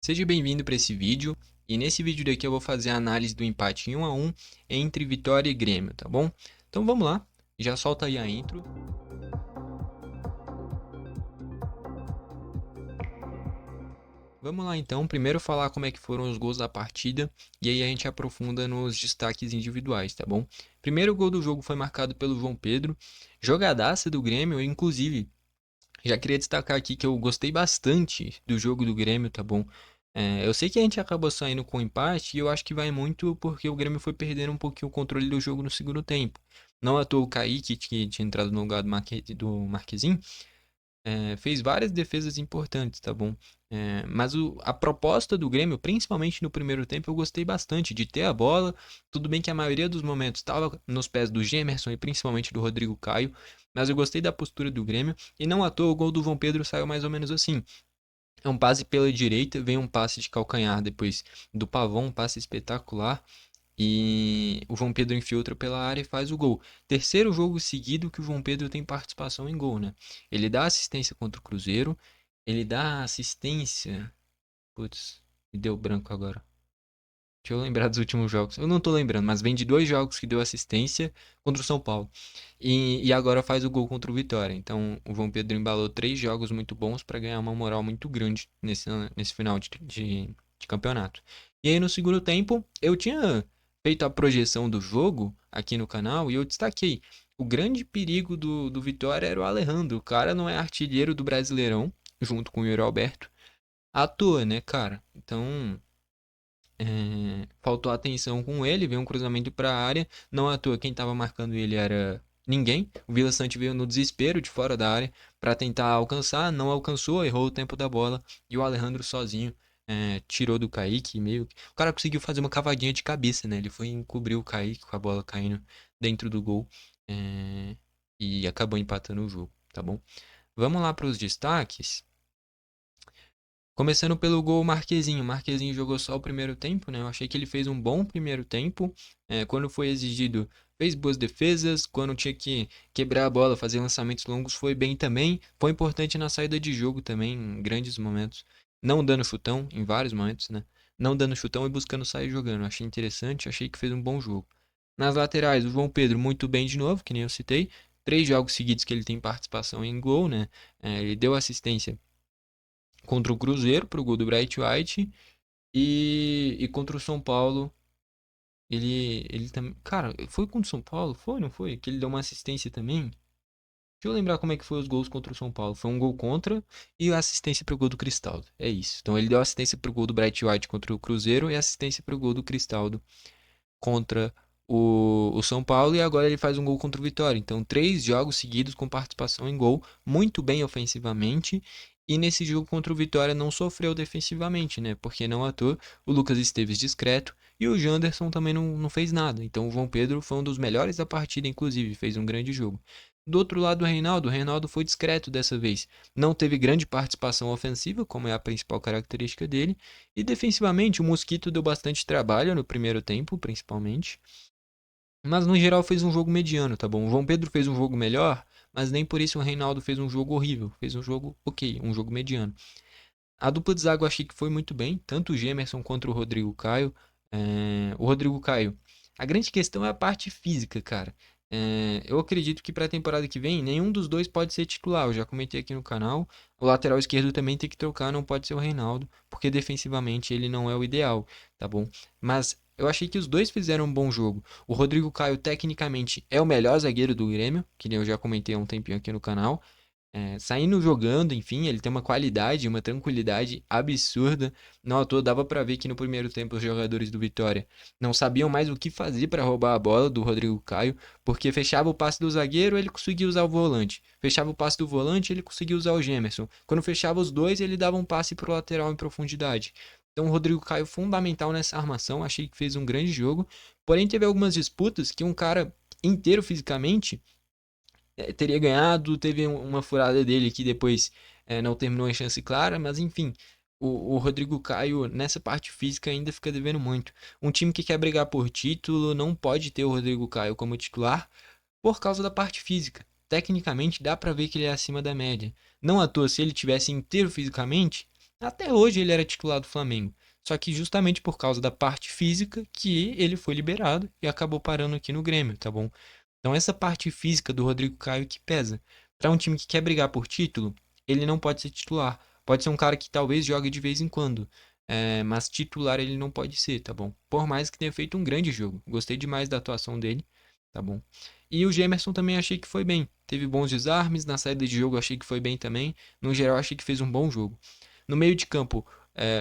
Seja bem-vindo para esse vídeo, e nesse vídeo daqui eu vou fazer a análise do empate em 1 a 1 entre Vitória e Grêmio, tá bom? Então vamos lá, já solta aí a intro. Vamos lá então, primeiro falar como é que foram os gols da partida, e aí a gente aprofunda nos destaques individuais, tá bom? Primeiro gol do jogo foi marcado pelo João Pedro, jogadaça do Grêmio, inclusive. Já queria destacar aqui que eu gostei bastante do jogo do Grêmio, tá bom? Eu sei que a gente acabou saindo com empate e eu acho que vai muito porque o Grêmio foi perdendo um pouquinho o controle do jogo no segundo tempo. Não à toa o Kaique, que tinha entrado no lugar do Marquezinho, fez várias defesas importantes, tá bom? Mas a proposta do Grêmio, principalmente no primeiro tempo, eu gostei bastante de ter a bola. Tudo bem que a maioria dos momentos estava nos pés do Gemerson e principalmente do Rodrigo Caio, mas eu gostei da postura do Grêmio. E não à toa o gol do João Pedro saiu mais ou menos assim. É um passe pela direita, vem um passe de calcanhar depois do Pavão, um passe espetacular. E o João Pedro infiltra pela área e faz o gol. Terceiro jogo seguido que o João Pedro tem participação em gol, né? Ele dá assistência contra o Cruzeiro, ele dá assistência. Putz, me deu branco agora. Deixa eu lembrar dos últimos jogos. Eu não tô lembrando, mas vem de dois jogos que deu assistência contra o São Paulo. E agora faz o gol contra o Vitória. Então o João Pedro embalou três jogos muito bons para ganhar uma moral muito grande nesse final de campeonato. E aí no segundo tempo, eu tinha feito a projeção do jogo aqui no canal e eu destaquei. O grande perigo do Vitória era o Alejandro. O cara não é artilheiro do Brasileirão, junto com o Yuri Alberto, à toa, né, cara? Então. Faltou atenção com ele, veio um cruzamento para a área. Não à toa, quem estava marcando ele era ninguém. O Vila Sante veio no desespero de fora da área para tentar alcançar, não alcançou, errou o tempo da bola e o Alejandro sozinho tirou do Kaique. O cara conseguiu fazer uma cavadinha de cabeça, né? Ele foi encobrir o Kaique com a bola caindo dentro do gol é, e acabou empatando o jogo, tá bom? Vamos lá para os destaques. Começando pelo gol Marquezinho. Marquezinho jogou só o primeiro tempo, né? Eu achei que ele fez um bom primeiro tempo. Quando foi exigido, fez boas defesas. Quando tinha que quebrar a bola, fazer lançamentos longos, foi bem também. Foi importante na saída de jogo também, em grandes momentos. Não dando chutão, em vários momentos, né? Não dando chutão e buscando sair jogando. Achei interessante, achei que fez um bom jogo. Nas laterais, o João Pedro muito bem de novo, que nem eu citei. Três jogos seguidos que ele tem participação em gol, né? Ele deu assistência contra o Cruzeiro pro gol do Bright White e contra o São Paulo ele também, cara, foi contra o São Paulo? Foi, não foi? Que ele deu uma assistência também? Deixa eu lembrar como é que foi os gols contra o São Paulo. Foi um gol contra e a assistência pro gol do Cristaldo. É isso. Então ele deu assistência pro gol do Bright White contra o Cruzeiro e assistência pro gol do Cristaldo contra o São Paulo e agora ele faz um gol contra o Vitória. Então, três jogos seguidos com participação em gol, muito bem ofensivamente. E nesse jogo contra o Vitória não sofreu defensivamente, né? Porque não à toa o Lucas Esteves discreto e o Janderson também não fez nada. Então o João Pedro foi um dos melhores da partida, inclusive, fez um grande jogo. Do outro lado, o Reinaldo foi discreto dessa vez. Não teve grande participação ofensiva, como é a principal característica dele, e defensivamente, o Mosquito deu bastante trabalho no primeiro tempo, principalmente. Mas no geral fez um jogo mediano, tá bom? O João Pedro fez um jogo melhor, mas nem por isso o Reinaldo fez um jogo horrível. Fez um jogo ok, um jogo mediano. A dupla de zaga eu achei que foi muito bem, tanto o Gemerson quanto o Rodrigo Caio. O Rodrigo Caio. A grande questão é a parte física, cara. Eu acredito que para a temporada que vem, nenhum dos dois pode ser titular. Eu já comentei aqui no canal. O lateral esquerdo também tem que trocar, não pode ser o Reinaldo, porque defensivamente ele não é o ideal, tá bom? Mas eu achei que os dois fizeram um bom jogo. O Rodrigo Caio, tecnicamente, é o melhor zagueiro do Grêmio, que nem eu já comentei há um tempinho aqui no canal. Saindo jogando, enfim, ele tem uma qualidade, uma tranquilidade absurda. Não à toa, dava pra ver que no primeiro tempo os jogadores do Vitória não sabiam mais o que fazer para roubar a bola do Rodrigo Caio, porque fechava o passe do zagueiro, ele conseguia usar o volante. Fechava o passe do volante, ele conseguia usar o Gemerson. Quando fechava os dois, ele dava um passe pro lateral em profundidade. Então o Rodrigo Caio fundamental nessa armação, achei que fez um grande jogo. Porém, teve algumas disputas que um cara inteiro fisicamente teria ganhado, teve uma furada dele que depois não terminou em chance clara, mas enfim, o Rodrigo Caio nessa parte física ainda fica devendo muito. Um time que quer brigar por título não pode ter o Rodrigo Caio como titular por causa da parte física. Tecnicamente dá pra ver que ele é acima da média. Não à toa, se ele tivesse inteiro fisicamente, Até hoje ele era titular do Flamengo. Só que justamente por causa da parte física que ele foi liberado e acabou parando aqui no Grêmio, tá bom? Então essa parte física do Rodrigo Caio que pesa. Para um time que quer brigar por título, ele não pode ser titular. Pode ser um cara que talvez jogue de vez em quando. Mas titular ele não pode ser, tá bom? Por mais que tenha feito um grande jogo. Gostei demais da atuação dele, tá bom? E o Gemerson também achei que foi bem. Teve bons desarmes, na saída de jogo achei que foi bem também. No geral, achei que fez um bom jogo. No meio de campo,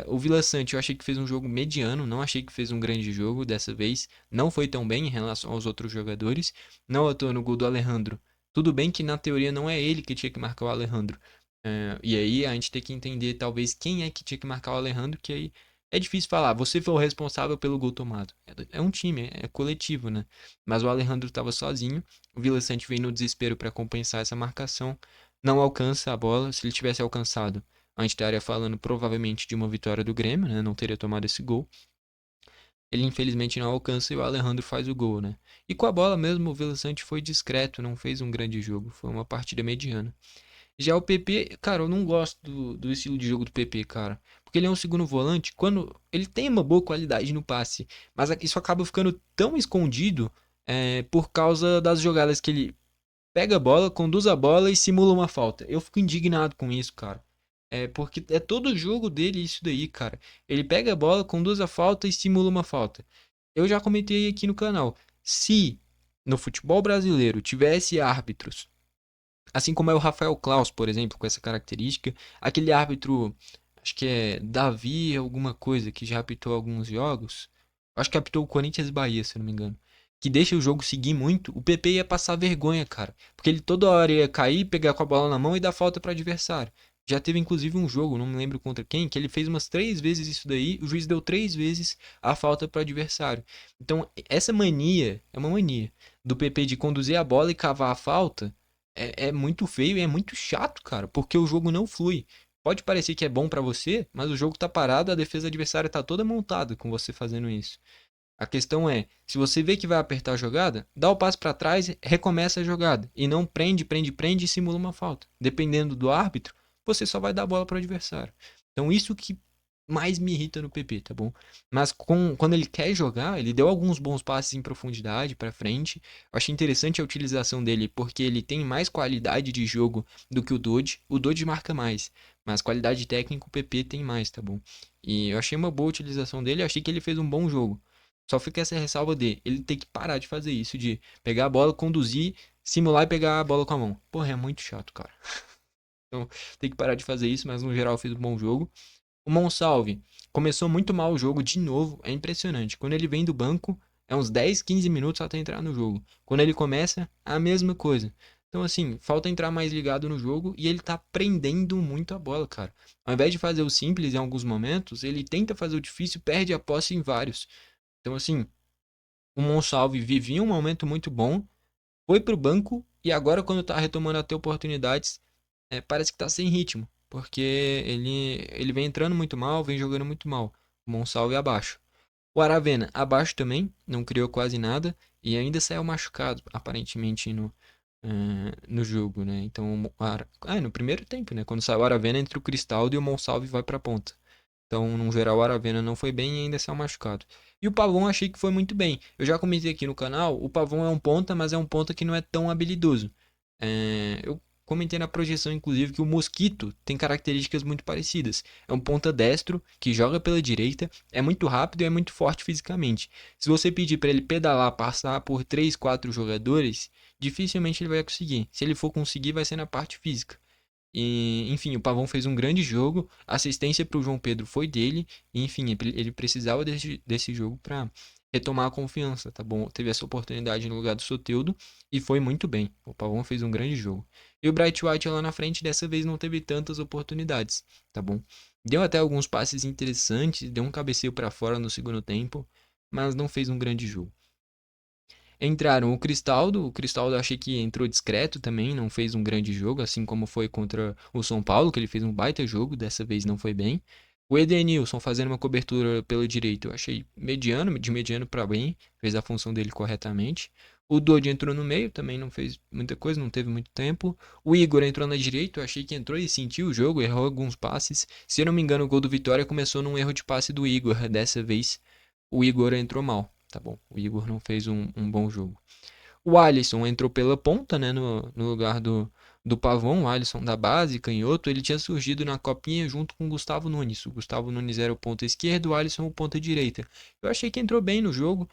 o Vila Sante eu achei que fez um jogo mediano, não achei que fez um grande jogo dessa vez. Não foi tão bem em relação aos outros jogadores. Não à toa no gol do Alejandro. Tudo bem que na teoria não é ele que tinha que marcar o Alejandro. E aí a gente tem que entender talvez quem é que tinha que marcar o Alejandro, que aí é difícil falar. Você foi o responsável pelo gol tomado. É um time, é coletivo, né? Mas o Alejandro estava sozinho. O Vila Sante veio no desespero para compensar essa marcação. Não alcança a bola. Se ele tivesse alcançado, a gente estaria falando provavelmente de uma vitória do Grêmio, né? Não teria tomado esse gol. Ele infelizmente não alcança e o Alejandro faz o gol, né? E com a bola mesmo, o Vila Sante foi discreto, não fez um grande jogo. Foi uma partida mediana. Já o PP, cara, eu não gosto do estilo de jogo do PP, cara. Porque ele é um segundo volante, quando ele tem uma boa qualidade no passe, mas isso acaba ficando tão escondido por causa das jogadas que ele pega a bola, conduz a bola e simula uma falta. Eu fico indignado com isso, cara. Porque é todo jogo dele isso daí, cara. Ele pega a bola, conduz a falta e simula uma falta. Eu já comentei aqui no canal. Se no futebol brasileiro tivesse árbitros, assim como é o Rafael Claus, por exemplo, com essa característica, aquele árbitro, acho que é Davi alguma coisa, que já apitou alguns jogos, acho que apitou o Corinthians e Bahia, se eu não me engano, que deixa o jogo seguir muito, o PP ia passar vergonha, cara, porque ele toda hora ia cair, pegar com a bola na mão e dar falta para adversário. Já teve inclusive um jogo, não me lembro contra quem, que ele fez umas 3 vezes isso daí, o juiz deu 3 vezes a falta para adversário. Então, essa mania, é uma mania, do PP de conduzir a bola e cavar a falta, é muito feio e é muito chato, cara, porque o jogo não flui. Pode parecer que é bom pra você, mas o jogo tá parado, a defesa adversária tá toda montada com você fazendo isso. A questão é, se você vê que vai apertar a jogada, dá o passo pra trás, recomeça a jogada e não prende, prende, prende e simula uma falta. Dependendo do árbitro, você só vai dar a bola pro adversário. Então isso que mais me irrita no PP, tá bom? Mas quando ele quer jogar, ele deu alguns bons passes em profundidade pra frente. Eu achei interessante a utilização dele porque ele tem mais qualidade de jogo do que o Dodge. O Dodge marca mais, mas qualidade técnica o PP tem mais, tá bom? E eu achei uma boa utilização dele, eu achei que ele fez um bom jogo. Só fica essa ressalva de ele ter que parar de fazer isso, de pegar a bola, conduzir, simular e pegar a bola com a mão. Porra, é muito chato, cara. Então, tem que parar de fazer isso, mas no geral fez um bom jogo. O Monsalve começou muito mal o jogo de novo, é impressionante. Quando ele vem do banco, é uns 10, 15 minutos até entrar no jogo. Quando ele começa, a mesma coisa. Então, assim, falta entrar mais ligado no jogo e ele tá prendendo muito a bola, cara. Ao invés de fazer o simples em alguns momentos, ele tenta fazer o difícil, perde a posse em vários. Então, assim, o Monsalve vivia um momento muito bom, foi pro banco e agora, quando tá retomando a ter oportunidades, parece que tá sem ritmo, porque ele vem entrando muito mal, vem jogando muito mal. O Monsalve abaixo. O Aravena abaixo também, não criou quase nada e ainda saiu machucado, aparentemente, no jogo, né? Então, no primeiro tempo, né? Quando saiu o Aravena entre o Cristaldo e o Monsalve vai pra ponta. Então, no geral, o Aravena não foi bem e ainda saiu machucado. E o Pavon achei que foi muito bem. Eu já comentei aqui no canal, o Pavon é um ponta, mas é um ponta que não é tão habilidoso. Eu comentei na projeção, inclusive, que o Mosquito tem características muito parecidas. É um ponta destro, que joga pela direita, é muito rápido e é muito forte fisicamente. Se você pedir para ele pedalar, passar por 3, 4 jogadores, dificilmente ele vai conseguir. Se ele for conseguir, vai ser na parte física. E, enfim, o Pavão fez um grande jogo. A assistência para o João Pedro foi dele. E, enfim, ele precisava desse jogo para retomar a confiança, tá bom? Teve essa oportunidade no lugar do Soteldo e foi muito bem. O Pavão fez um grande jogo. E o Bright White lá na frente dessa vez não teve tantas oportunidades, tá bom? Deu até alguns passes interessantes, deu um cabeceio para fora no segundo tempo, mas não fez um grande jogo. Entraram o Cristaldo eu achei que entrou discreto também, não fez um grande jogo, assim como foi contra o São Paulo, que ele fez um baita jogo, dessa vez não foi bem. O Edenilson fazendo uma cobertura pelo direito, eu achei mediano, de mediano para bem, fez a função dele corretamente. O Dodge entrou no meio, também não fez muita coisa, não teve muito tempo. O Igor entrou na direita, eu achei que entrou e sentiu o jogo, errou alguns passes. Se eu não me engano, o gol do Vitória começou num erro de passe do Igor. Dessa vez, o Igor entrou mal, tá bom? O Igor não fez um bom jogo. O Alisson entrou pela ponta, né, no lugar do Pavão, o Alisson da base, canhoto. Ele tinha surgido na copinha junto com o Gustavo Nunes. O Gustavo Nunes era o ponta esquerdo, o Alisson o ponta direita. Eu achei que entrou bem no jogo,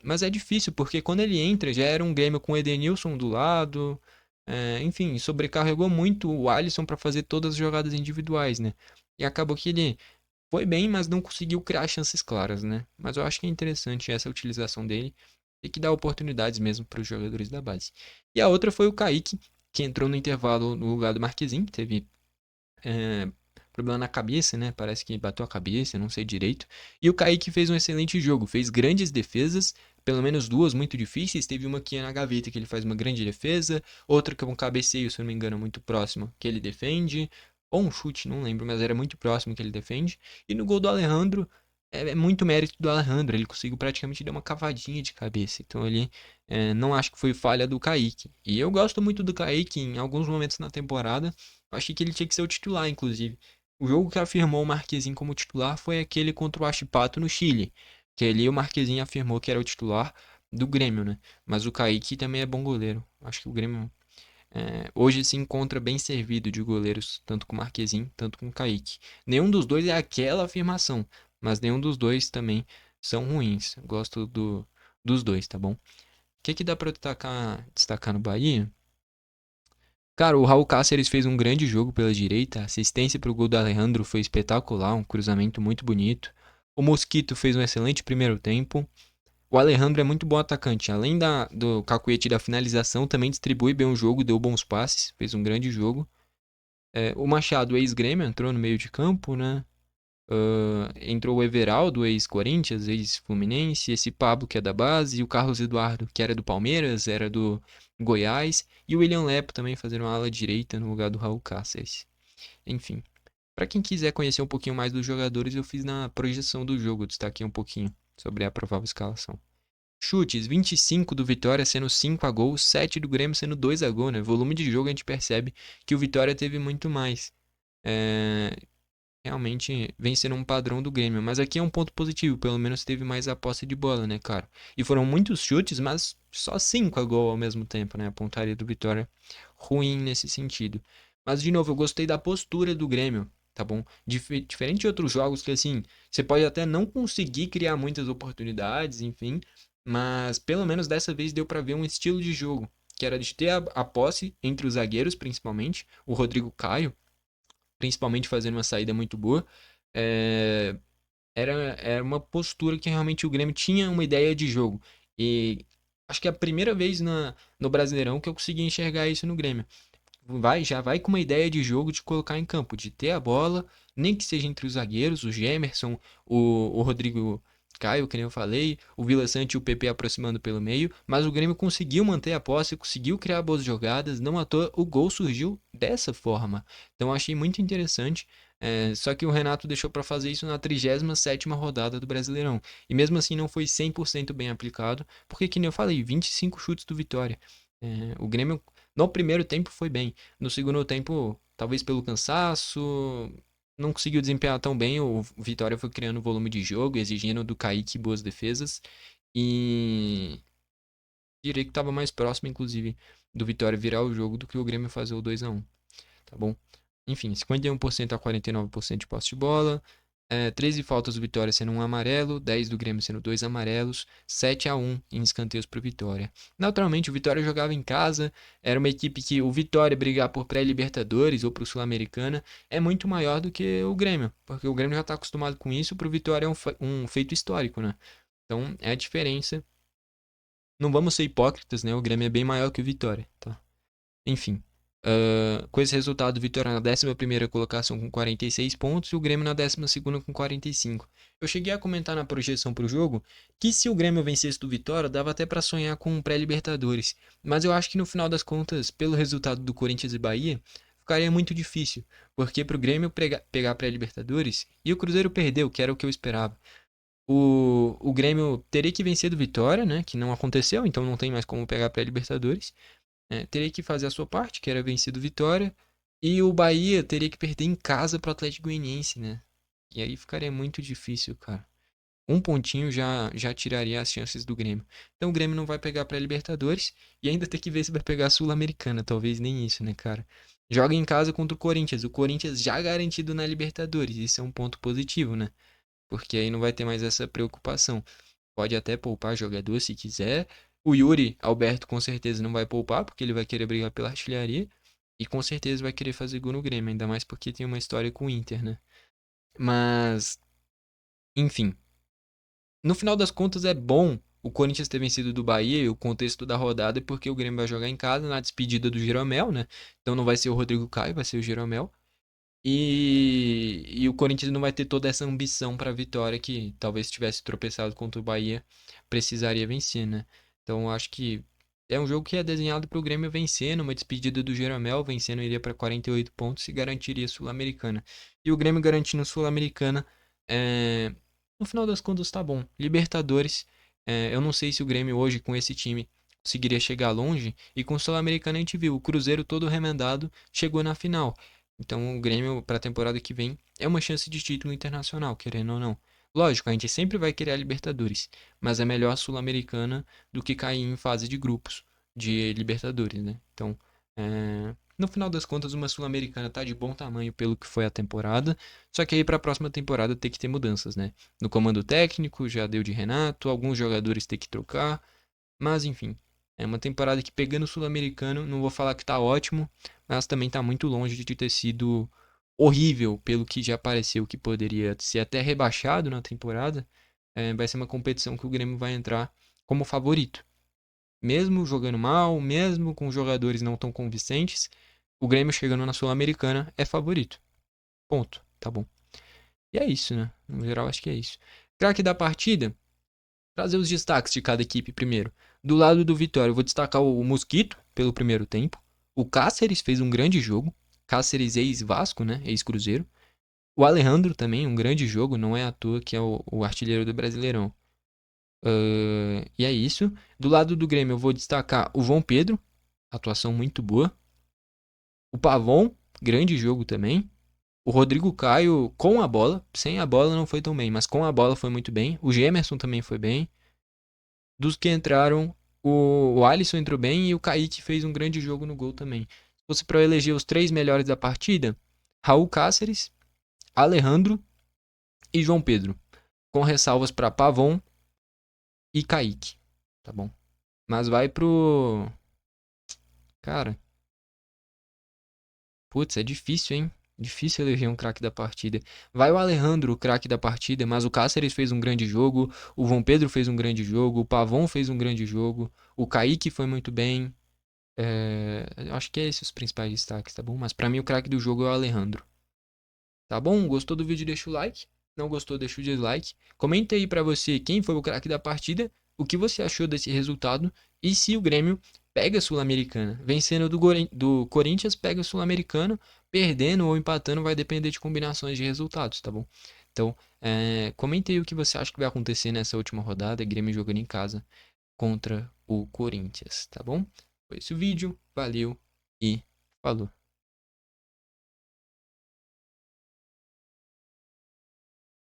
mas é difícil, porque quando ele entra já era um Grêmio com o Edenilson do lado. Enfim, sobrecarregou muito o Alisson para fazer todas as jogadas individuais, né? E acabou que ele foi bem, mas não conseguiu criar chances claras, né? Mas eu acho que é interessante essa utilização dele. Tem que dar oportunidades mesmo para os jogadores da base. E a outra foi o Kaique, que entrou no intervalo no lugar do Marquezinho, que teve é, problema na cabeça, né? Parece que bateu a cabeça, não sei direito. E o Kaique fez um excelente jogo, fez grandes defesas, pelo menos duas muito difíceis. Teve uma que é na gaveta, que ele faz uma grande defesa, outra que é um cabeceio, se eu não me engano, muito próximo, que ele defende. Ou um chute, não lembro, mas era muito próximo que ele defende. E no gol do Alejandro, é muito mérito do Alejandro. Ele conseguiu praticamente dar uma cavadinha de cabeça. Então ele não acho que foi falha do Kaique. E eu gosto muito do Kaique em alguns momentos na temporada. Eu achei que ele tinha que ser o titular, inclusive. O jogo que afirmou o Marquezinho como titular foi aquele contra o Huachipato no Chile. Que ali o Marquezinho afirmou que era o titular do Grêmio, né? Mas o Kaique também é bom goleiro. Acho que o Grêmio hoje se encontra bem servido de goleiros, tanto com o Marquezinho, tanto com o Kaique. Nenhum dos dois é aquela afirmação, mas nenhum dos dois também são ruins. Gosto dos dois, tá bom? O que dá pra destacar no Bahia? Cara, o Raul Cáceres fez um grande jogo pela direita. A assistência para o gol do Alejandro foi espetacular, um cruzamento muito bonito. O Mosquito fez um excelente primeiro tempo. O Alejandro é muito bom atacante. Além do cacuete da finalização, também distribui bem o jogo, deu bons passes, fez um grande jogo. O Machado, ex-Grêmio, entrou no meio de campo, né? Entrou o Everaldo, ex-Corinthians, ex-Fluminense, esse Pablo que é da base, e o Carlos Eduardo, que era do Palmeiras, era do Goiás, e o William Lepo também fazendo uma ala direita no lugar do Raul Cáceres. Enfim, para quem quiser conhecer um pouquinho mais dos jogadores, eu fiz na projeção do jogo, destaquei um pouquinho sobre a provável escalação. Chutes, 25 do Vitória sendo 5 a gol, 7 do Grêmio sendo 2 a gol, né? Volume de jogo a gente percebe que o Vitória teve muito mais. É, realmente vem sendo um padrão do Grêmio. Mas aqui é um ponto positivo, pelo menos teve mais a posse de bola, né, cara? E foram muitos chutes, mas só 5 a gol ao mesmo tempo, né? A pontaria do Vitória ruim nesse sentido. Mas, de novo, eu gostei da postura do Grêmio, tá bom? Diferente de outros jogos que, assim, você pode até não conseguir criar muitas oportunidades, enfim, mas pelo menos dessa vez deu pra ver um estilo de jogo, que era de ter a posse entre os zagueiros, principalmente, o Rodrigo Caio principalmente fazendo uma saída muito boa. É, era uma postura que realmente o Grêmio tinha uma ideia de jogo. E acho que é a primeira vez no Brasileirão que eu consegui enxergar isso no Grêmio. Já vai com uma ideia de jogo de colocar em campo, de ter a bola, nem que seja entre os zagueiros, o Gemerson, o Rodrigo Caio, que nem eu falei, o Vila Sante e o PP aproximando pelo meio, mas o Grêmio conseguiu manter a posse, conseguiu criar boas jogadas, não à toa o gol surgiu dessa forma. Então eu achei muito interessante, só que o Renato deixou para fazer isso na 37ª rodada do Brasileirão, e mesmo assim não foi 100% bem aplicado, porque que nem eu falei, 25 chutes do Vitória. O Grêmio no primeiro tempo foi bem. No segundo tempo, talvez pelo cansaço, não conseguiu desempenhar tão bem. O Vitória foi criando volume de jogo, exigindo do Kaique boas defesas. E diria que estava mais próximo, inclusive, do Vitória virar o jogo do que o Grêmio fazer o 2 a 1, tá bom? Enfim, 51% a 49% de posse de bola. 13 faltas do Vitória sendo um amarelo, 10 do Grêmio sendo dois amarelos, 7 a 1 em escanteios para o Vitória. Naturalmente, o Vitória jogava em casa, era uma equipe que o Vitória brigar por pré-Libertadores ou para o Sul-Americana é muito maior do que o Grêmio, porque o Grêmio já está acostumado com isso, para o Vitória é um feito histórico, né? Então, é a diferença. Não vamos ser hipócritas, né? O Grêmio é bem maior que o Vitória, tá? Enfim, com esse resultado, o Vitória na 11ª colocação com 46 pontos e o Grêmio na 12ª com 45. Eu cheguei a comentar na projeção para o jogo que se o Grêmio vencesse do Vitória, dava até para sonhar com um pré-Libertadores. Mas eu acho que no final das contas, pelo resultado do Corinthians e Bahia, ficaria muito difícil. Porque para o Grêmio pegar pré-Libertadores, e o Cruzeiro perdeu, que era o que eu esperava. O Grêmio teria que vencer do Vitória, né? Que não aconteceu, então não tem mais como pegar pré-Libertadores. Teria que fazer a sua parte, que era vencer do Vitória. E o Bahia teria que perder em casa pro Atlético Goianiense, né? E aí ficaria muito difícil, cara. Um pontinho já tiraria as chances do Grêmio. Então o Grêmio não vai pegar pré-Libertadores e ainda tem que ver se vai pegar a Sul-Americana. Talvez nem isso, né, cara? Joga em casa contra o Corinthians. O Corinthians já garantido na Libertadores. Isso é um ponto positivo, né? Porque aí não vai ter mais essa preocupação. Pode até poupar jogador se quiser. O Yuri Alberto com certeza não vai poupar, porque ele vai querer brigar pela artilharia. E com certeza vai querer fazer gol no Grêmio, ainda mais porque tem uma história com o Inter, né? Mas, enfim. No final das contas é bom o Corinthians ter vencido do Bahia e o contexto da rodada, porque o Grêmio vai jogar em casa na despedida do Jeromel, né? Então não vai ser o Rodrigo Caio, vai ser o Jeromel. E o Corinthians não vai ter toda essa ambição para a vitória que talvez se tivesse tropeçado contra o Bahia, precisaria vencer, né? Então eu acho que é um jogo que é desenhado para o Grêmio vencer, numa despedida do Jeromel, vencendo iria para 48 pontos e garantiria a Sul-Americana. E o Grêmio garantindo a Sul-Americana, é, no final das contas tá bom. Libertadores, eu não sei se o Grêmio hoje com esse time conseguiria chegar longe, e com o Sul-Americana a gente viu, o Cruzeiro todo remendado chegou na final. Então, o Grêmio, para a temporada que vem, é uma chance de título internacional, querendo ou não. Lógico, a gente sempre vai querer a Libertadores, mas é melhor a Sul-Americana do que cair em fase de grupos de Libertadores, né? Então, no final das contas, uma Sul-Americana tá de bom tamanho pelo que foi a temporada, só que aí para a próxima temporada tem que ter mudanças, né? No comando técnico, já deu de Renato, alguns jogadores tem que trocar, mas enfim, é uma temporada que pegando o Sul-Americano, não vou falar que tá ótimo, mas também tá muito longe de ter sido horrível pelo que já pareceu que poderia ser até rebaixado na temporada. Vai ser uma competição que o Grêmio vai entrar como favorito. Mesmo jogando mal, mesmo com jogadores não tão convincentes, o Grêmio chegando na Sul-Americana é favorito. Ponto. Tá bom. E é isso, né? No geral, acho que é isso. Craque da partida, trazer os destaques de cada equipe primeiro. Do lado do Vitória, eu vou destacar o Mosquito pelo primeiro tempo. O Cáceres fez um grande jogo. Cáceres ex-Vasco, né? Ex-Cruzeiro. O Alejandro também, um grande jogo. Não é à toa que é o artilheiro do Brasileirão. E é isso. Do lado do Grêmio, eu vou destacar o João Pedro. Atuação muito boa. O Pavon, grande jogo também. O Rodrigo Caio com a bola. Sem a bola não foi tão bem, mas com a bola foi muito bem. O Gemerson também foi bem. Dos que entraram, o Alisson entrou bem e o Kaique fez um grande jogo no gol também. Se fosse para eleger os três melhores da partida, Raul Cáceres, Alejandro e João Pedro, com ressalvas para Pavon e Kaique, tá bom? Mas vai pro... Cara, putz, é difícil, hein? Difícil eleger um craque da partida. Vai o Alejandro, o craque da partida, mas o Cáceres fez um grande jogo, o João Pedro fez um grande jogo, o Pavon fez um grande jogo, o Kaique foi muito bem. Eu acho que é esses os principais destaques, tá bom? Mas pra mim o craque do jogo é o Alejandro. Tá bom? Gostou do vídeo? Deixa o like. Não gostou? Deixa o dislike. Comenta aí pra você quem foi o craque da partida, o que você achou desse resultado e se o Grêmio pega a Sul-Americana. Vencendo do Corinthians, pega a Sul-Americana. Perdendo ou empatando vai depender de combinações de resultados, tá bom? Então, comenta aí o que você acha que vai acontecer nessa última rodada. Grêmio jogando em casa contra o Corinthians, tá bom? Foi esse o vídeo, valeu e falou.